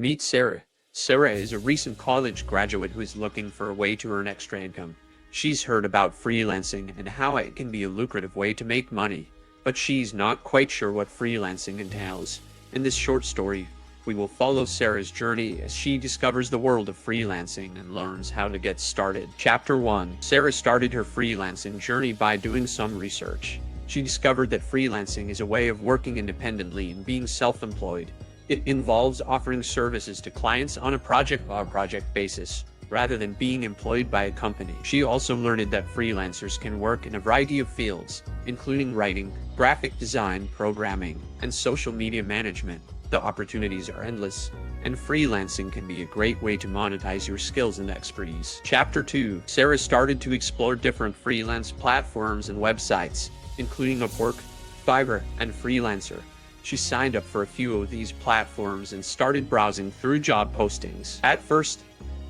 Meet Sarah. Sarah is a recent college graduate who is looking for a way to earn extra income. She's heard about freelancing and how it can be a lucrative way to make money, but she's not quite sure what freelancing entails. In this short story, we will follow Sarah's journey as she discovers the world of freelancing and learns how to get started. Chapter 1. Sarah started her freelancing journey by doing some research. She discovered that freelancing is a way of working independently and being self-employed. It involves offering services to clients on a project-by-project basis, rather than being employed by a company. She also learned that freelancers can work in a variety of fields, including writing, graphic design, programming, and social media management. The opportunities are endless, and freelancing can be a great way to monetize your skills and expertise. Chapter 2. Sarah started to explore different freelance platforms and websites, including Upwork, Fiverr, and Freelancer. She signed up for a few of these platforms and started browsing through job postings. At first,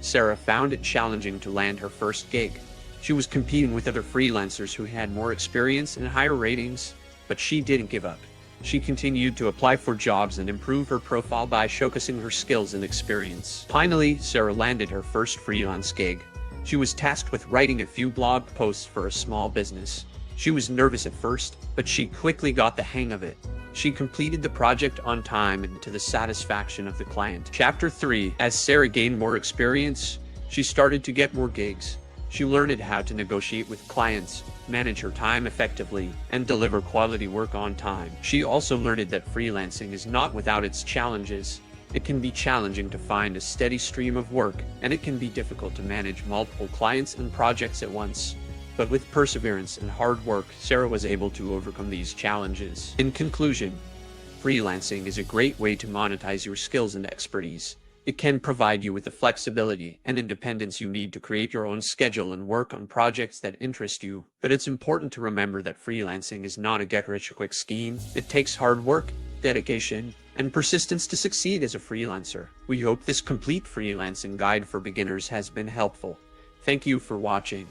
Sarah found it challenging to land her first gig. She was competing with other freelancers who had more experience and higher ratings, but she didn't give up. She continued to apply for jobs and improve her profile by showcasing her skills and experience. Finally, Sarah landed her first freelance gig. She was tasked with writing a few blog posts for a small business. She was nervous at first, but she quickly got the hang of it. She completed the project on time and to the satisfaction of the client. Chapter 3. As Sarah gained more experience, she started to get more gigs. She learned how to negotiate with clients, manage her time effectively, and deliver quality work on time. She also learned that freelancing is not without its challenges. It can be challenging to find a steady stream of work, and it can be difficult to manage multiple clients and projects at once. But with perseverance and hard work, Sarah was able to overcome these challenges. In conclusion, freelancing is a great way to monetize your skills and expertise. It can provide you with the flexibility and independence you need to create your own schedule and work on projects that interest you. But it's important to remember that freelancing is not a get-rich-quick scheme. It takes hard work, dedication, and persistence to succeed as a freelancer. We hope this complete freelancing guide for beginners has been helpful. Thank you for watching.